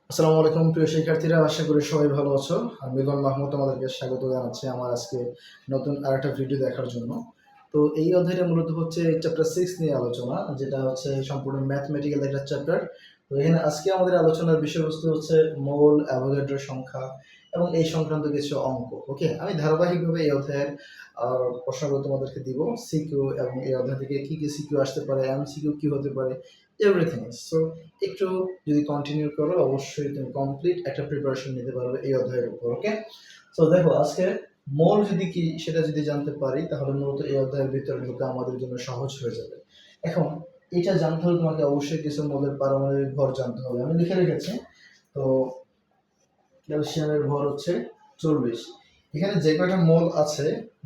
আসসালামু আলাইকুম প্রিয় শিক্ষার্থীরা, আশা করি সবাই ভালো আছো। আমি মিলন মাহমুদ তোমাদেরকে স্বাগত জানাচ্ছি আমার আজকে নতুন আরেকটা ভিডিও দেখার জন্য। তো এই অধ্যায়টা মূলত হচ্ছে চ্যাপ্টার 6 নিয়ে আলোচনা, যেটা হচ্ছে সম্পূর্ণ ম্যাথমেটিক্যাল একটা চ্যাপ্টার। তো এখানে আজকে আমাদের আলোচনার বিষয়বস্তু হচ্ছে মোল, অ্যাভোগাড্রো সংখ্যা এবং এই সংক্রান্ত কিছু অঙ্ক। ওকে, আমি ধারাবাহিকভাবে এই অধ্যায়ের প্রশ্নগুলো তোমাদেরকে দিব, সিকিউ, এবং এই অধ্যায় থেকে কি কি সিকিউ আসতে পারে, এমসিকিউ কি হতে পারে, এভরিথিং। সো একটু যদি কন্টিনিউ করো, অবশ্যই তুমি কমপ্লিট একটা প্রিপারেশন নিতে পারবে এই অধ্যায়ের উপর। ওকে, সো দেখো আজকে মোল যদি কি সেটা যদি জানতে পারি, তাহলে মূলত এই অধ্যায়ের ভিতরে ঢোকা আমাদের জন্য সহজ হয়ে যাবে। এখন এটা জানতে হলে তোমাকে অবশ্যই কিছু মোলের পারমাণবিক ভর জানতে হবে। আমি লিখে রেখেছি। তো ক্যালসিয়ামের ভর হচ্ছে 40। এখানে যে কয়টা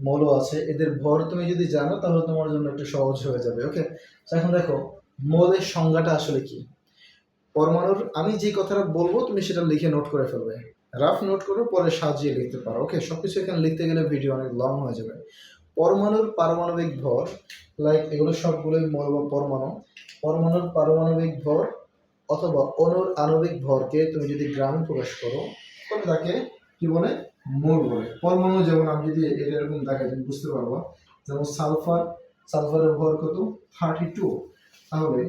মৌলও আছে, এদের ভর তুমি যদি জানো তাহলে তোমার জন্য একটু সহজ হয়ে যাবে। ওকে, এখন দেখো মোলের সংজ্ঞাটা আসলে কি। পরমাণুর, আমি যে কথাটা বলবো তুমি সেটা লিখে নোট করে ফেলবে, রাফ নোট করো, পরে সাজিয়ে লিখতে পারো। ওকে, সবকিছু এখানে লিখতে গেলে ভিডিও অনেক লং হয়ে যাবে। পরমাণুর পারমাণবিক ভর, লাইক এগুলো সবগুলোই মৌল বা পরমাণু। পরমাণুর পারমাণবিক ভর অথবা অণুর আণবিক ভরকে তুমি যদি গ্রামে প্রকাশ করো, তবে তাকে কি বলে? মোল বলে। পরমাণু যেমন আমি যদি এটা এরকম দেখাই, তুমি বুঝতে পারবো। যেমন সালফারের ভর কত? 32। তাহলে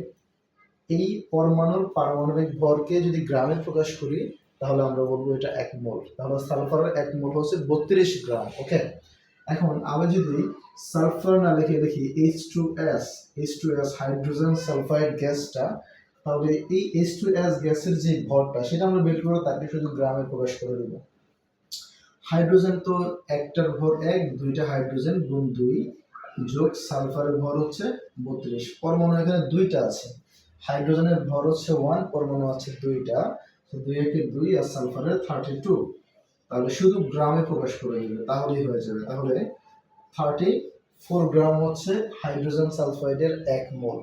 এই পরমাণুর পারমাণবিক ভরকে যদি গ্রামে প্রকাশ করি, তাহলে আমরা বলবো এটা 1 মোল। তাহলে সালফারের 1 মোল হচ্ছে 32 গ্রাম। ওকে, এখন আমি যদি সালফার না লিখে লিখি H2S হাইড্রোজেন সালফাইড গ্যাসটা, তাহলে এই H2S গ্যাসের যে ভরটা সেটা আমরা বের করে তাকে শুধু গ্রামে প্রকাশ করে দেব। হাইড্রোজেন তো একটার ভর 1, দুইটা হাইড্রোজেন গুণ 2 যোগ সালফারের ভর হচ্ছে 32। পরমাণু এখানে দুইটা আছে, হাইড্রোজেনের ভর হচ্ছে 1, পরমাণু আছে দুইটা, তো 2 একে 2 আর সালফারের 32। তাহলে শুধু গ্রামে প্রকাশ করে দেবে, তাহলেই হয়ে যাবে। তাহলে 34 গ্রাম হচ্ছে হাইড্রোজেন সালফাইডের 1 মোল।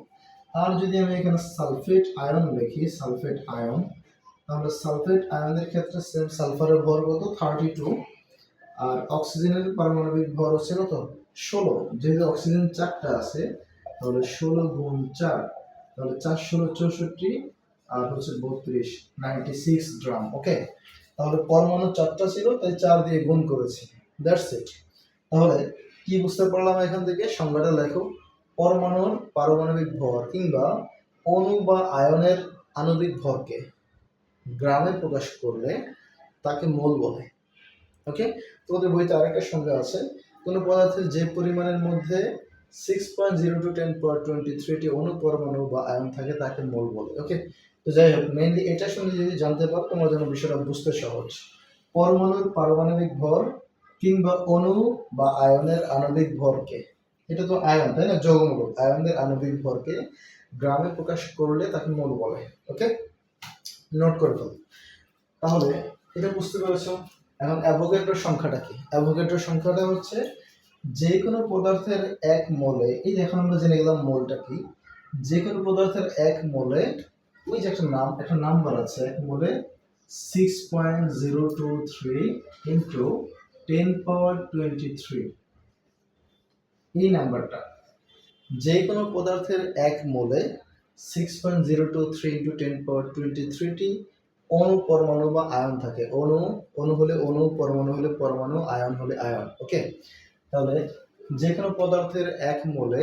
আর যদি আমি এখানে সালফেট আয়ন লিখি, সালফেট আয়ন, তাহলে সালফেট আয়নের ক্ষেত্রে সেম, সালফারের ভর কত? 32। আর অক্সিজেনের পারমাণবিক ভর হচ্ছে কত? 16। যেহেতু অক্সিজেন 4টা আছে, তাহলে 16 গুণ 4, তাহলে 4 16 64 আর হচ্ছে 32, 96 গ্রাম। ওকে, তাহলে পরমাণু 4টা ছিল, তাই 4 দিয়ে গুণ করেছি, দ্যাটস ইট। তাহলে কি বুঝতে পারলাম এখান থেকে? সংজ্ঞাটা লেখো। পরমাণুর পারমাণবিক ভর কিংবা অণু বা আয়নের আণবিক ভরকে গ্রামে প্রকাশ করলে তাকে মোল বলে। ওকে, তোমাদের বইতে আরেকটা সংজ্ঞা আছে, কোনো পদার্থের যে পরিমাণের মধ্যে 6.0 to 10^23 অণু, পরমাণু বা আয়ন থাকে তাকে মোল বলে। ওকে, তো যাই হোক, মেইনলি এটা শুনে যদি জানতে পারো তোমার জন্য বিষয়টা বুঝতে সহজ। পরমাণুর পারমাণবিক ভর কিংবা অণু বা আয়নের আণবিক ভরকে, এটা তো আয়ন তাই না, যৌগমূলক আয়নের আণবিক ভরকে গ্রামে প্রকাশ করলে তাকে মোল বলে। ওকে, নোট করে ফেলো। তাহলে এটা বুঝতে পেরেছো। এখন অ্যাভোগাড্রোর সংখ্যাটা কি? অ্যাভোগাড্রোর সংখ্যাটা হচ্ছে যে কোনো পদার্থের 1 মোলে, এই এখন আমরা জেনে গেলাম মোলটা কি। যে কোনো পদার্থের 1 মোলে, ওই যে একটা নাম্বার আছে, 1 মোলে 6.023 ইন্টু 10^23, এই নাম্বারটা। যে কোনো পদার্থের 1 মোলে 6.023 ইন্টু 10^23টি অণু, পরমাণু বা আয়ন থাকে। অণু হলে অণু, পরমাণু হলে পরমাণু, আয়ন হলে আয়ন। ওকে, তাহলে যে কোনো পদার্থের 1 মোলে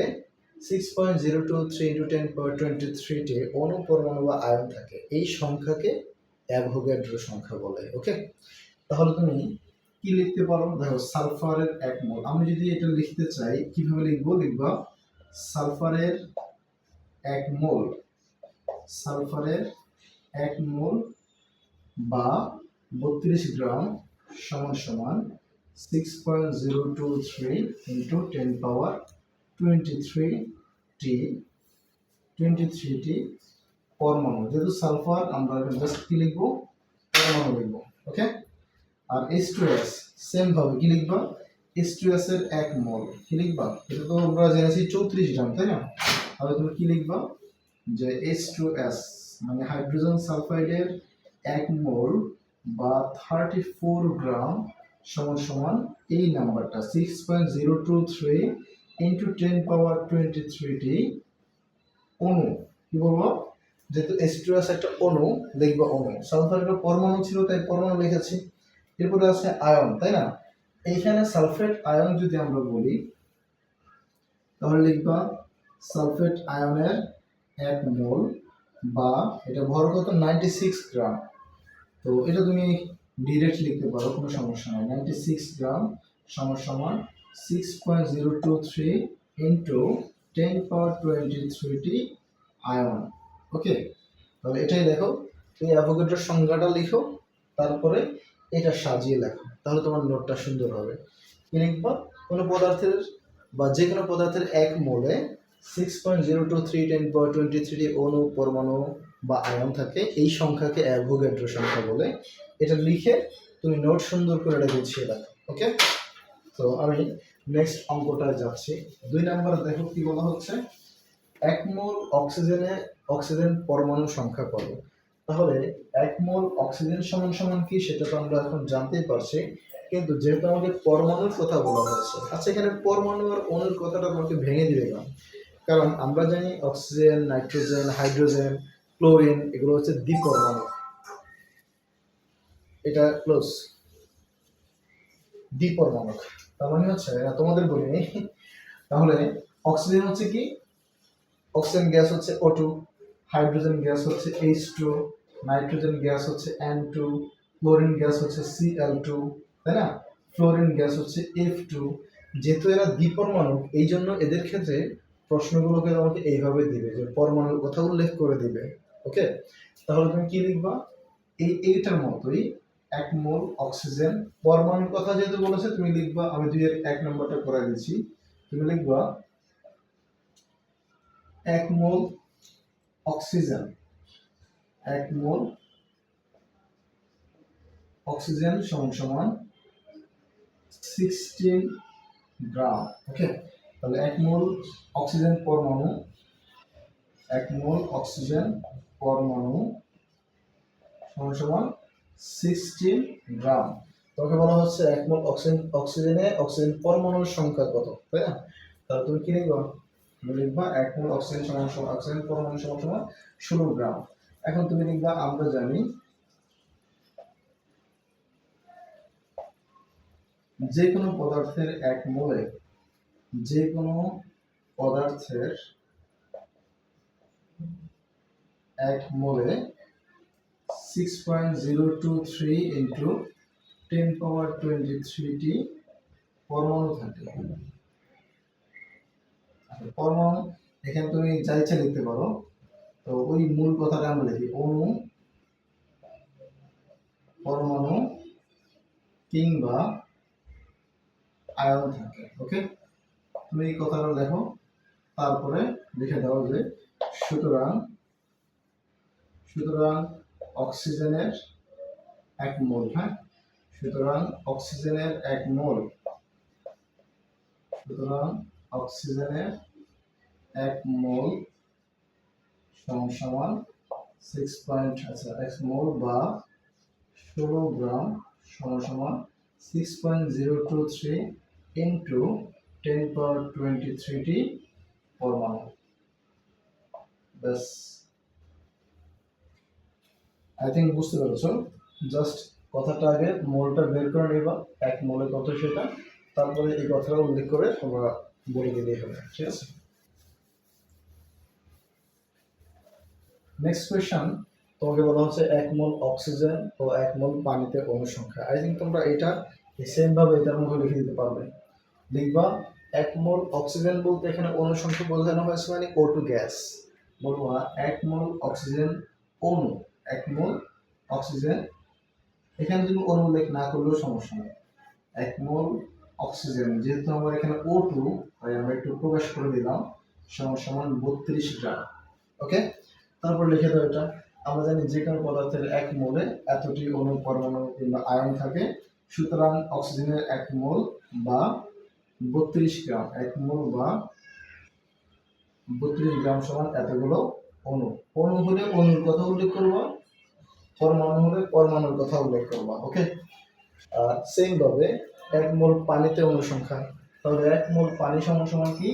6.023 ইন্টু 10^23টি অণু, পরমাণু বা আয়ন থাকে, এই সংখ্যাকে অ্যাভোগাড্রো সংখ্যা বলে। ওকে, তাহলে তুমি কি লিখতে পারো? দেখো, সালফারের 1 মোল, আমি যদি এটা লিখতে চাই কিভাবে লিখবো? লিখবা সালফারের 1 মোল, সালফারের 1 মোল বা 32 গ্রাম সমান সমান 6.023 ইন্টু 10^23টি পরমাণু। যেহেতু সালফার, আমরা জাস্ট কি লিখবো? পরমাণু লিখবো। ওকে, আর H2S সেম ভাবে কি লিখবা? H2S এর 1 মোল কি লিখবা? এটা তো আমরা জেনেছি 34 গ্রাম, তাই না? তাহলে তুমি কি লিখবা? যে H2S মানে হাইড্রোজেন সালফাইডের 1 মোল বা 34 গ্রাম সমান সমান এই নাম্বারটা 6.023 ইন্টু 10^23টি অণু, কি বলবো? যেহেতু H2 আছে একটা অণু, লিখবা অণু। সালফার একটা পরমাণু ছিল তাই পরমাণু লিখেছি। এরপরে আছে আয়ন, তাই না? এইখানে সালফেট আয়ন যদি আমরা বলি তাহলে লিখবা সালফেট আয়নের 1 মোল, বা এটা ভর কত 96 গ্রাম। তো এটা তুমি ডিরেক্ট লিখতে পারো, কোনো সমস্যা নাই। 96 গ্রাম সমান সমান 6.023 ইন্টু 10^23 আয়ন। ওকে, তাহলে এটাই দেখো, তুমি অ্যাভোগাড্রোর সংজ্ঞাটা লিখো, তারপরে এটা সাজিয়ে লেখো, তাহলে তোমার নোটটা সুন্দর হবে। কি লিখবা? কোনো পদার্থের বা যে কোনো পদার্থের 1 মোলে 6.023 10^23 অণু, পরমাণু বা আয়ন থাকে, এই সংখ্যাকে অ্যাভোগাড্রো সংখ্যা বলে। এটা লিখে তুমি নোট সুন্দর করে এটা গুছিয়ে রাখো। ওকে, তো আমি নেক্সট অঙ্কটায় যাচ্ছি। 2 নম্বরে দেখো কি বলা হচ্ছে, 1 মোল অক্সিজেন পরমাণু সংখ্যা কত? তাহলে 1 মোল অক্সিজেন সমান সমান কি সেটা তো আমরা এখন জানতেই পারছি, কিন্তু যেহেতু আমাকে পরমাণুর কথা বলা হয়েছে, আচ্ছা এখানে পরমাণু আর অণুর কথাটা আমাকে ভেঙে দিবে কেন? কারণ আমরা জানি অক্সিজেন, নাইট্রোজেন, হাইড্রোজেন, ক্লোরিন এগুলো হচ্ছে দ্বিপরমাণু। এটা ক্লোজ দ্বিপরমাণু, তার মানে হচ্ছে তোমাদের বলিনি। তাহলে অক্সিজেন হচ্ছে কি? অক্সিজেন গ্যাস হচ্ছে O2, হাইড্রোজেন গ্যাস হচ্ছে H2, নাইট্রোজেন গ্যাস হচ্ছে N2, ক্লোরিন গ্যাস হচ্ছে Cl2, তাই না? ফ্লোরিন গ্যাস হচ্ছে F2। যেহেতু এরা দ্বিপরমাণু, এই জন্য এদের ক্ষেত্রে প্রশ্নগুলোকে আমাকে এইভাবে দিবে যে পরমাণুর কথা উল্লেখ করে দিবে। ওকে, তাহলে তুমি কি লিখবা? এইটার মতোই 1 মোল অক্সিজেন পরমাণুর কথা যেহেতু বলেছে, তুমি লিখবা, আমি 2 এর 1 নম্বরটা করে দিচ্ছি, তুমি লিখবা 1 মোল অক্সিজেন, 1 মোল অক্সিজেন সমান সমান 16 গ্রাম। ওকে, তাহলে 1 মোল অক্সিজেন পরমাণু, 1 মোল অক্সিজেন পরমাণু সমান সমান 16 গ্রাম। তোমাকে বলা হচ্ছে 1 মোল অক্সিজেন পরমাণুর সংখ্যা কত, তাই না? তাহলে তুমি কি লিখবা? তুমি লিখবা 1 মোল অক্সিজেন অক্সিজেন পরমাণু সমান সমান 16 গ্রাম। এখন তুমি লিখবা, আমরা জানি যে কোনো পদার্থের 1 মোলে, যে কোনো পদার্থের 1 মোলে 6.023 ইন্টু 10^23 পরমাণু থাকে। পরমাণু এখানে তুমি যা ইচ্ছা লিখতে পারো, তো ওই মূল কথাটা আমরা লিখি, অণু, পরমাণু কিংবা আয়ন থাকে। ওকে, তুমি এই কথাটা লেখো, তারপরে লিখে দাও যে সুতরাং অক্সিজেনের 1 মোল, হ্যাঁ, সুতরাং অক্সিজেনের 1 মোল, সুতরাং অক্সিজেনের 1 মোল সমান সমান 6 মোল বা 16 গ্রাম সমান সমান 6.023 ইন্টু 10^23 পরমাণু। ব্যাস, আই থিঙ্ক বুঝতে পেরেছো। জাস্ট কথাটা আগে মোলটা বের করে নিবা, 1 মোলে কত সেটা, তারপরে এই কথাটা উল্লেখ করে তোমরা বলে দিলেই হবে। ঠিক আছে, নেক্সট কোয়েশ্চন, তোমাকে বলা হচ্ছে 1 মোল অক্সিজেন ও 1 মোল পানিতে অণু সংখ্যা। আই থিঙ্ক তোমরা এটা সেম ভাবে এটার মধ্যে লিখে দিতে পারবে। লিখবা 1 মোল অক্সিজেন বলতে এখানে অণু সংখ্যা বোঝানো হয়েছে মানে O2 গ্যাস। বলবো 1 মোল অক্সিজেন অণু, 1 মোল অক্সিজেন, এখানে তুমি অণু উল্লেখ না করলেও সমস্যা নেই। 1 মোল অক্সিজেন, যেহেতু আমার এখানে O2, তাই আমরা একটু প্রকাশ করে দিলাম, সমান সমান 32 গ্রাম। ওকে, তারপর লিখে দাও এটা। আমরা জানি যে কোনো পদার্থের 1 মোলে এতটি অণু, পরমাণু কিংবা আয়ন থাকে, সুতরাং অক্সিজেনের 1 মোল বা 32 গ্রাম, 1 মোল বা 32 গ্রাম সমান এতগুলো অণু। অণু হলে অণুর কথা উল্লেখ করবো, পরমাণু হলে পরমাণুর কথা উল্লেখ করবা। ওকে, সেম ভাবে 1 মোল পানিতে অণু সংখ্যা, তাহলে 1 মোল পানি সমান সমান কি?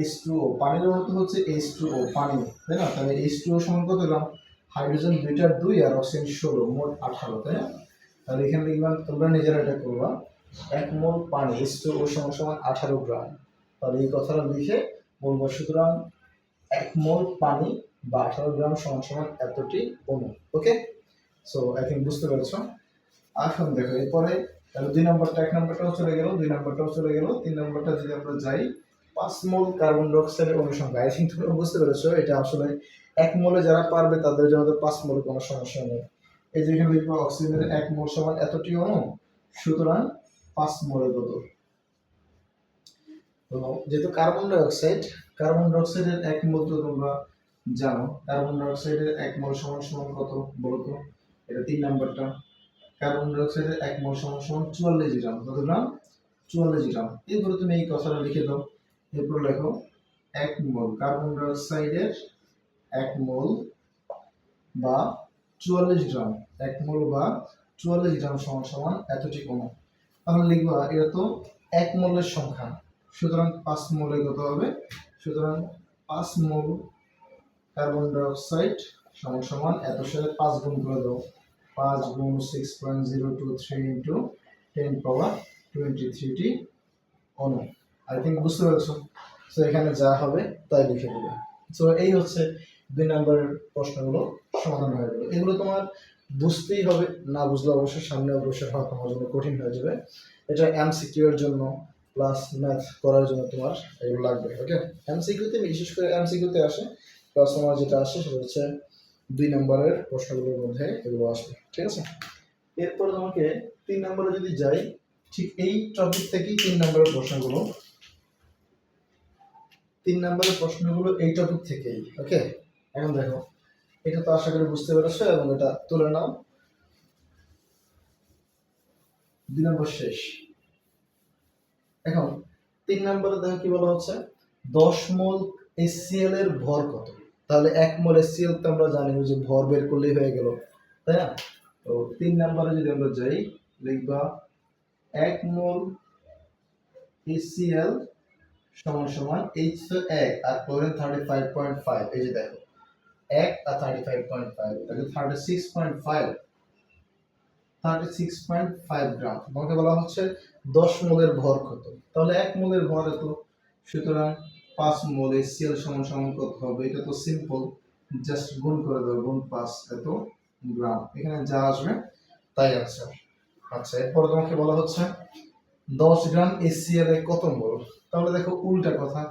H2O, পানির অণু তো হচ্ছে H2O, পানি, তাই না? তাহলে H2O সমান কত গ্রাম? হাইড্রোজেন 2টার 2 আর অক্সিজেন 16, মোট 18, তাই না? তাহলে এখানে লিখবা, তোমরা নিজেরা এটা করবা, 1 মোল পানি H2O সমান সমান 18 গ্রাম। তাহলে এই কথাটা লিখে বলবো, সুতরাং 1 মোল পানি বা 18 গ্রাম সমান সমান এতটি অণু। ওকে, সো আই থিঙ্ক বুঝতে পেরেছো। এখন দেখো এরপরে, তাহলে 2 নম্বরটা, 1 নম্বরটাও চলে গেল, 2 নম্বরটাও চলে গেল, 3 নম্বরটা যদি আমরা যাই, 5 মোল কার্বন ডাই অক্সাইডের অনুসংখ্যা। আই থিঙ্ক তোমরা বুঝতে পেরেছো, এটা আসলে 1 মোলে যারা পারবে তাদের জন্য তো 5 মোলে কোনো সমস্যা নেই। এই যে এখানে লিখবো অক্সিজেনের 1 মোল সমান এতটি অণু, সুতরাং 5 মোলের কত। তো যেহেতু কার্বন ডাই অক্সাইডের 1 মোল তো তোমরা জানো, কার্বন ডাই অক্সাইডের 1 মোল সমান সমান কত বলো তো? এটা 3 নাম্বারটা। কার্বন ডাই অক্সাইডের 1 মোল সমান সমান 44 গ্রাম। কত গ্রাম? 44 গ্রাম। এরপরে তুমি এই কথাটা লিখে দাও। এরপর লেখো 1 মোল কার্বন ডাই অক্সাইডের 1 মোল বা 44 গ্রাম, 1 মোল বা 44 গ্রাম সমান সমান এতটি অণু। তাহলে লিখবা, এটা তো 1 মোলের সংখ্যা, সুতরাং 5 মোলে কত হবে? সুতরাং 5 মোল কার্বন ডাই অক্সাইড সমান সমান এত সাথে 5 গুণ করে দাও, 5 গুণ 6.023 ইন্টু 10 পাওয়ার 23 টি অণু। আই থিঙ্ক বুঝতে পেরেছো। সো এখানে যা হবে তাই লিখে দেবে। সো এই হচ্ছে 2 নম্বরের প্রশ্নগুলো সমাধান হয়ে গেল। এগুলো তোমার বুঝতেই হবে, না বুঝলে অবশ্যই সামনে অবশ্যই হওয়া তোমার জন্য কঠিন হয়ে যাবে। এটা এমসিকিউ এর জন্য প্লাস ম্যাথ করার জন্য তোমার এগুলো লাগবে। ওকে, এমসিকিউতে বিশেষ করে এমসিকিউতে আসে, প্লাস তোমার যেটা আসে সেটা হচ্ছে 2 নম্বরের প্রশ্নগুলোর মধ্যে এগুলো আসবে। ঠিক আছে, এরপর তোমাকে 3 নম্বরে যদি যাই, ঠিক এই টপিক থেকেই 3 নম্বরের প্রশ্নগুলো, 3 নম্বরের প্রশ্নগুলো এই টপিক থেকেই। ওকে, এখন দেখো, এটা তো আশা করি বুঝতে পেরেছো এবং এটা তুলে নাও। 2 নম্বর শেষ। এখন 3 নম্বরে দেখো কি বলা হচ্ছে, 10 মোল HCl এর ভর কত? তাহলে 1 মোল HCl তো আমরা জানি যে ভর বের করলেই হয়ে গেল, তাই না? তো 3 নম্বরে যদি আমরা যাই, লিখবা 1 মোল HCl সমান সমান H তো 1 আর ক্লোরিন 35.5। এই যে দেখো 1 আর 35.5, তাহলে 36.5 গ্রাম। তোমাকে বলা হচ্ছে 10 মোলের ভর কত? তাহলে 1 মোলের ভর এত, সুতরাং 5 মোল HCl সমান সমান কত হবে? এটা তো সিম্পল, জাস্ট গুণ করে দাও, গুণ 5 এত গ্রাম। এখানে যা আসবে তাই আছে। আচ্ছা, এরপর তোমাকে বলা হচ্ছে 10 গ্রাম HCl এ কত মোল? তাহলে দেখো উল্টা কথা,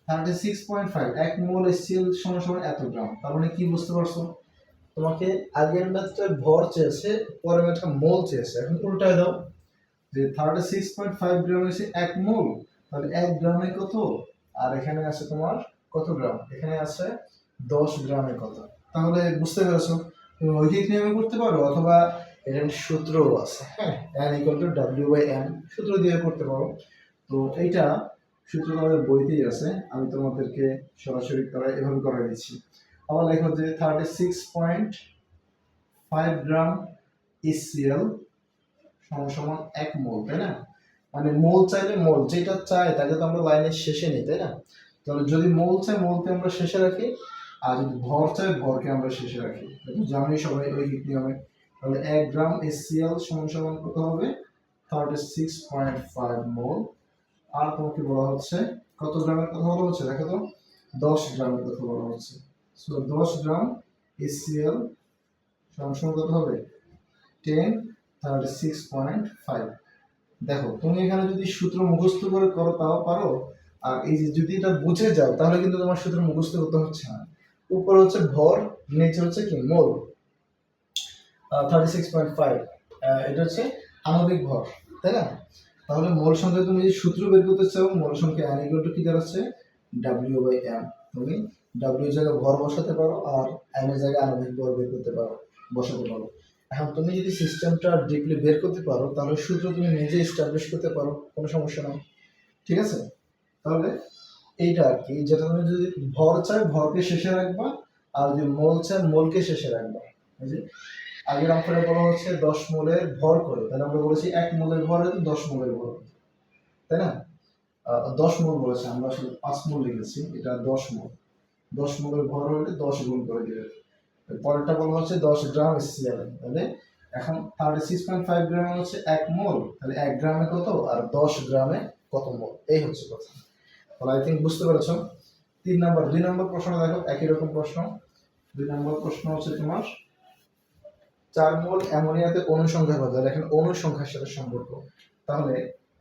36.5, 1 মোল HCl সমান সমান এত গ্রাম। তার মানে কি বুঝতে পারছো? তোমাকে আগের ম্যাথটার ভর চেয়েছে, পরের ম্যাথটা মোল চেয়েছে। এখন উল্টায় দাও, যে 36.5 গ্রাম এসে 1 মোল, তাহলে 1 গ্রামে কত? আর এখানে আছে তোমার কত গ্রাম? এখানে আছে 10 গ্রামে কত। তাহলে বুঝতে পেরেছো, তুমি ঐকিক নিয়মে করতে পারো, অথবা এর সূত্রও আছে। হ্যাঁ, N=W/M সূত্র দিয়ে করতে পারো। তো এইটা সূত্র আমাদের বইতেই আছে, আমি তোমাদেরকে সরাসরি এভাবে করাই দিচ্ছি। আবার লেখো যে 36.5 গ্রাম HCl সমান সমান 1 মোল, তাই না? মানে মোল চাইলে মোল, যেটা চাই তাকে তো আমরা লাইনের শেষে নিই, তাই না? তাহলে যদি মোল চাই মোলকে আমরা শেষে রাখি, আর যদি ভর চাই ভরকে আমরা শেষে রাখি। জানি সবাই ঐকিক নিয়মে। তাহলে 1 গ্রাম HCl সমান সমান কত হবে? 36.5 মোল। আর তোমাকে বলা হচ্ছে কত গ্রামের কথা বলা হচ্ছে? দেখো তো, 10 গ্রামের কথা বলা হচ্ছে। সো 10 গ্রাম HCl সমান সমান কত হবে? 1036.5। দেখো, তুমি এখানে যদি সূত্র মুখস্থ করে করো তাও পারো, আর এই যে যদি এটা বুঝে যাও তাহলে কিন্তু তোমার সূত্র মুখস্থ করতে হচ্ছে না। উপরে হচ্ছে ভর, নিচে হচ্ছে কি মোল। 36.5 এটা হচ্ছে আণবিক ভর, তাই না? তাহলে মোল সংখ্যা তুমি যদি সূত্র বের করতে চাও, মোল সংখ্যা N = কি দাঁড়াচ্ছে? W/M। তুমি W এর জায়গায় ভর বসাতে পারো, আর M এর জায়গায় আণবিক ভর বের করতে পারো, বসাতে পারো। এখন তুমি যদি সিস্টেমটা ডিপলি বের করতে পারো, তাহলে সূত্র তুমি নিজে এস্টাবলিশ করতে পারো, কোনো সমস্যা নাই। ঠিক আছে, তাহলে এইটা আর কি, যেটা তুমি যদি ভর চাই ভরকে শেষে রাখবা, আর যদি মোল চাই মোলকে শেষে রাখবা। এই যে আগের অঙ্কটা বলা হচ্ছে 10 মোলের ভর করে, তাহলে আমরা বলেছি 1 মোলের ভর হচ্ছে 10 মোলের ভর, তাই না? 10 মোল বলেছে, আমরা আসলে 5 মোল লিখেছি, এটা 10 মোল। 10 মোলের ভর হলে 10 গুণ করে দিবে। পরেরটা বলা হচ্ছে 10 গ্রাম HCl, তাহলে এখন 36.5 গ্রাম হচ্ছে 1 মোল, তাহলে 1 গ্রামে কত আর 10 গ্রামে কত মোল, এই হচ্ছে কথা। তাহলে আই থিঙ্ক বুঝতে পেরেছো। 2 নম্বর প্রশ্ন দেখো, একই রকম প্রশ্ন। 2 নম্বর প্রশ্ন হচ্ছে তোমার 4 মোল অ্যামোনিয়াতে অণু সংখ্যা কত, দেখেন অণু সংখ্যার সাথে সম্পর্ক। তাহলে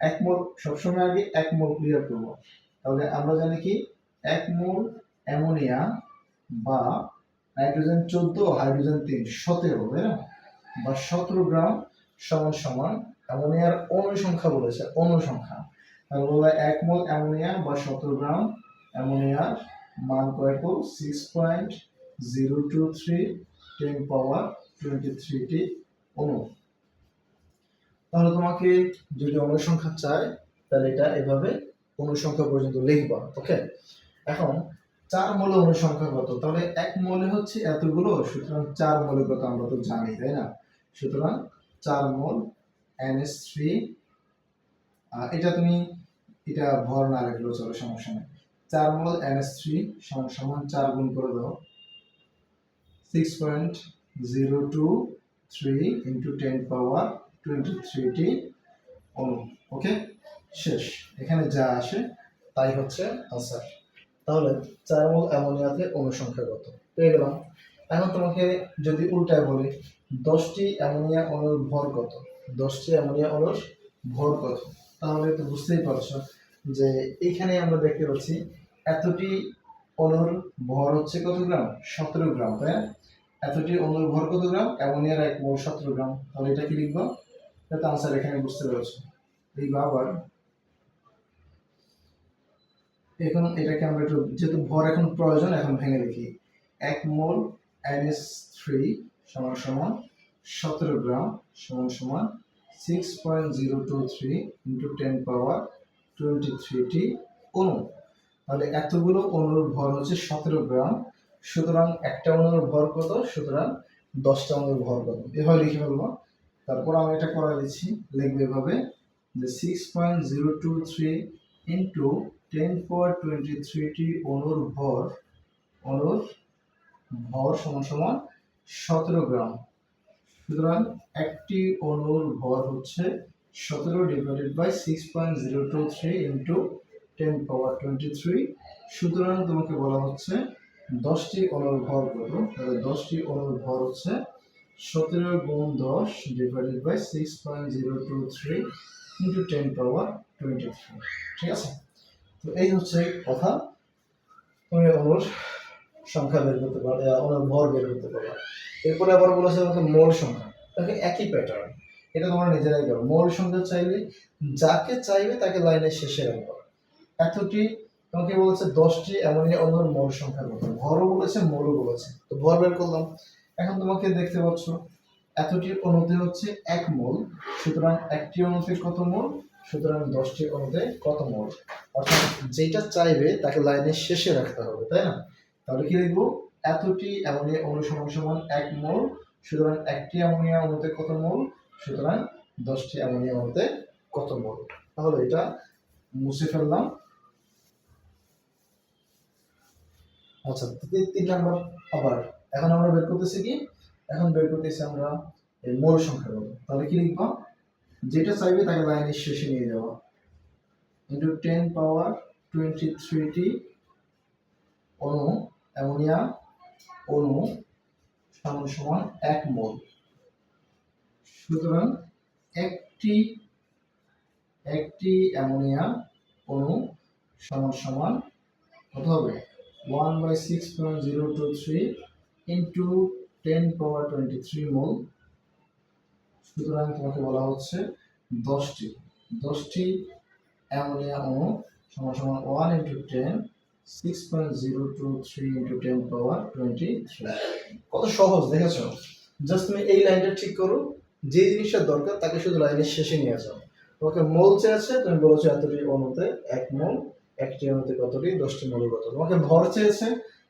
1 মোল সবসময় আগে 1 মোল ক্লিয়ার করবো। তাহলে আমরা জানি কি 1 মোল অ্যামোনিয়া বা নাইট্রোজেন 14, হাইড্রোজেন 3, 17, তাই না, বা 17 গ্রাম সমান সমান অ্যামোনিয়ার অণু সংখ্যা বলেছে, অণু সংখ্যা। তাহলে বলবে 1 মোল অ্যামোনিয়া বা 17 গ্রাম অ্যামোনিয়ার মান কত, 6.023 10^23 অণু। তাহলে তোমাকে যদি অণু সংখ্যা চায় তাহলে এটা এভাবে অণু সংখ্যা পর্যন্ত লিখবা, ওকে। এখন 4 মোলে অণু সংখ্যা কত, তাহলে 1 মোলে হচ্ছে এতগুলো, সুতরাং 4 মোলে কত আমরা তো জানি, তাই না। সুতরাং 4 মোল NH3, এটা তুমি এটা ভর না রাখলেও চলো, সমস্যা নেই। 4 মোল NH3 সমান সমান 4 গুণ করে দাও, 6.023 ইন্টু 10^23 অণু, ওকে। শেষ, এখানে যা আসে তাই হচ্ছে আনসার। তাহলে 4 মোল অ্যামোনিয়াতে অণু সংখ্যা কত পেয়ে গেলাম। এখন তোমাকে যদি উল্টায় বলি 10টি অ্যামোনিয়া অণুর ভর কত, 10টি অ্যামোনিয়া অণুর ভর কত, তাহলে তো বুঝতেই পারছো যে এইখানে আমরা দেখতে পাচ্ছি এতটি অণুর ভর হচ্ছে কত গ্রাম, 17 গ্রাম, তাই না। এতটি অণুর ভর কত গ্রাম, অ্যামোনিয়ার 1 মোল 17 গ্রাম, তাহলে এটা কি লিখবো, এটা আনসার এখানে বুঝতে পেরেছো। লিখবো আবার, এখন এটাকে আমরা একটু যেহেতু ভর এখন প্রয়োজন, এখন ভেঙে লিখি। 1 মোল NH3 সমান সমান 17 গ্রাম সমান সমান 6.023 ইন্টু 10^23 অণু। তাহলে এতগুলো অণুর ভর হচ্ছে 17 গ্রাম, সুতরাং একটা অণুর ভর কত, সুতরাং 10টা অণুর ভর কত, এভাবে লিখে ফেলবো। তারপর আমি এটা করে দিচ্ছি, লিখবে এভাবে যে 6.023 ইন্টু 10^23 অণুর ভর সমান সমান 17 গ্রাম। সুতরাং একটি অণুর ভর হচ্ছে 17 ডিভাইডেড বাই 6.023 ইন্টু 10^23। সুতরাং তোমাকে বলা হচ্ছে 10টি অণুর ভর কত, তাহলে 10টি অণুর ভর হচ্ছে 17 গুণ 10 ডিভাইডেড বাই 6.023 ইন্টু 10^23, ঠিক আছে। তো এই হচ্ছে কথা, তুমি অণুর সংখ্যা বের করতে পারো, অণুর ভর বের করতে পারো। এরপরে আবার বলেছে তোমাকে মোল সংখ্যা, তাকে একই প্যাটার্ন, এটা তোমরা নিজেরাই করো। মোল সংখ্যা চাইলে যাকে চাইবে তাকে লাইনের শেষে রাখবো। এতটি তোমাকে বলেছে 10টি অ্যামোনিয়া অণুর মোল সংখ্যা কত, ভরও বলেছে মোলও বলেছে, তো ভর বের করলাম। এখন তোমাকে দেখতে পাচ্ছ এতটি অণুতে হচ্ছে 1 মোল, সুতরাং একটি অণুতে কত মোল, সুতরাং 10টি অণুতে কত মোল, অর্থাৎ যেটা চাইবে তাকে লাইনের শেষে রাখতে হবে, তাই না। তাহলে কি লিখবো, এতটি অ্যামোনিয়া অণু সমান সমান 1 মোল, সুতরাং একটি অ্যামোনিয়া অণুতে কত মোল, সুতরাং 10টি অ্যামোনিয়া অণুতে কত মোল। তাহলে এটা মুছে ফেললাম। আচ্ছা, 3 নম্বর আবার এখন আমরা বের করতেছি কি, এখন বের করতেছি আমরা এই মোল সংখ্যা কত। তাহলে কি লিখবো, যেটা চাইবে তাকে লাইনের শেষে নিয়ে যাওয়া, ইন্টু 10^23 অণু অ্যামোনিয়া অণু সমান সমান 1 মোল। সুতরাং একটি অ্যামোনিয়া অণু সমান সমান কত হবে, 1/6.023 ইন্টু 10^23 মোল। সুতরাং তোমাকে বলা হচ্ছে 10টি অ্যামোনিয়া অণু সমান সমান 1 ইন্টু 10 6.023 ইন্টু 10^23। কত সহজ দেখেছো, জাস্ট তুমি এই লাইনটা ঠিক করো, যে জিনিসটা দরকার তাকে শুধু লাইনের শেষে নিয়ে যাও। তোমাকে মোল চেয়েছে, তুমি বলেছো এতটি অণুতে 1 মোল, একটি অণুতে কতটি, 10টি মোলে কত। তোমাকে ভর চেয়েছে,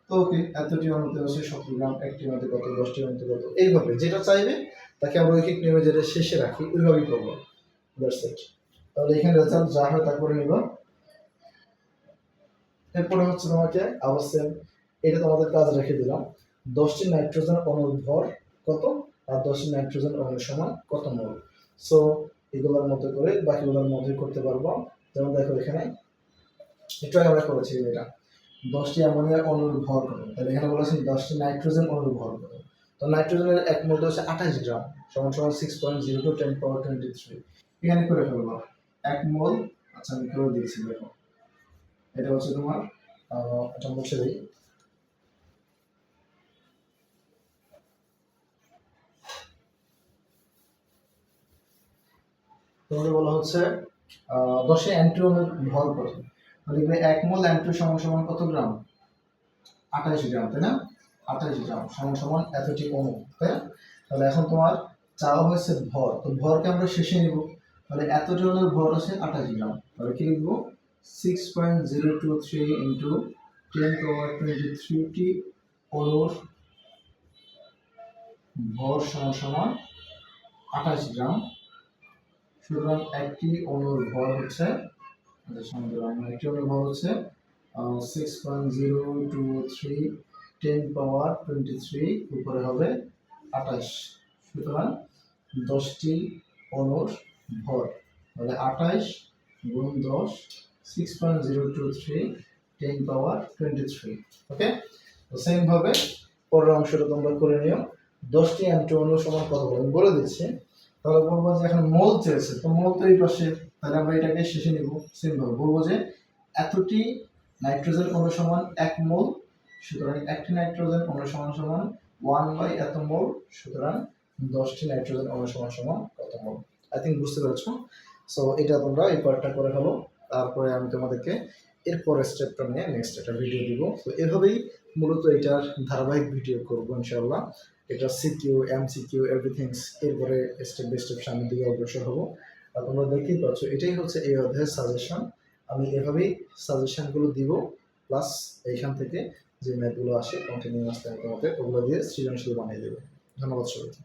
তো ওকে এতটি অণুতে হচ্ছে 17 গ্রাম, একটি অণুতে কত, 10টি অণুতে কত, এইভাবে যেটা চাইবে তাকে আমরা ঐকিক নিয়মে যেটা শেষে রাখি ওইভাবেই করবো, দ্যাটস ইট। তাহলে এখানে রেজাল্ট যা হয় তা করে নিবা। এরপরে হচ্ছে তোমাকে আবার সেম, এটা তোমাদের কাজ রেখে দিলাম, 10টি নাইট্রোজেন অণুর ভর কত আর 10টি নাইট্রোজেন অণুর সমান কত মোল। সো এগুলোর মতো করে বাকিগুলোর মধ্যে করতে পারবো। যেমন দেখো এখানে একটু আগে আমরা করেছি এটা 10টি অ্যামোনিয়া অণুর ভর কত, তাহলে এখানে বলেছেন 10টি নাইট্রোজেন অণুর ভর কত। তো নাইট্রোজেনের এক মোল হচ্ছে 28 গ্রাম, সমান সমান 6.02 10 পাওয়ার 23। এখানে করে ফেলবো এক মোল। আচ্ছা আমি করে দিয়েছি, দেখো এটা হচ্ছে তোমার এটা মুছে দিই। তোমাকে বলা হচ্ছে 10 অ্যান্টিওনের ভর কত, তাহলে এখানে এক মোল অ্যান্টিও সমান সমান কত গ্রাম, 28 গ্রাম, তাই না? 28 গ্রাম সমান সমান এতটি অণু, তাই না? তাহলে এখন তোমার চাওয়া হয়েছে ভর, তো ভরকে আমরা শেষে নিব। তাহলে এতটি অণুর ভর আছে 28 গ্রাম, তাহলে কি লিখবো 6.023 ইন্টু 10 পাওয়ার 23টি অণুর ভর সমান সমান 28 গ্রাম। সুতরাং একটি অণুর ভর হচ্ছে, একটি অণুর ভর হচ্ছে 6.023 10 পাওয়ার 23 উপরে হবে 28। সুতরাং 10টি অণুর ভর, তাহলে 28 গুণ 10 6.023 10 পাওয়ার 23। ওকে, তো সেম ভাবে পরের অংশটা তোমরা করে নিও। 10টি অ্যান্টি অণু সমান কত বলে আমি বলে দিচ্ছি। তাহলে বলবো যে এখন মোল চেয়েছে, তো মোল তো এই পাশে, তাহলে আমরা এটাকে শেষে নিব। সেম ভাবে বলবো যে এতটি নাইট্রোজেন অণু সমান 1 মোল, সুতরাং একটি নাইট্রোজেন অণু সমান সমান 1 এত মোল, সুতরাং 10টি নাইট্রোজেন অণু সমান সমান কত মোল। আই থিঙ্ক বুঝতে পেরেছো। সো এটা তোমরা এই পার্টটা করে ফেলো, তারপরে আমি তোমাদেরকে এরপরের স্টেপটা নিয়ে নেক্সট একটা ভিডিও দিব। তো এভাবেই মূলত এটার ধারাবাহিক ভিডিও করবো ইনশাআল্লাহ। এটা সিকিউ এমসিকিউ এভরিথিংস, এরপরে স্টেপ বাই স্টেপ সামনের দিকে অগ্রসর হবো। আর তোমরা দেখতেই পাচ্ছ এটাই হচ্ছে এই অধ্যায়ের সাজেশন। আমি এভাবেই সাজেশনগুলো দিব, প্লাস এইখান থেকে যে ম্যাথগুলো আসে কন্টিনিউয়াসলি তোমাদের ওগুলো দিয়ে সৃজনশীল বানিয়ে দেবে। ধন্যবাদ সবাইকে।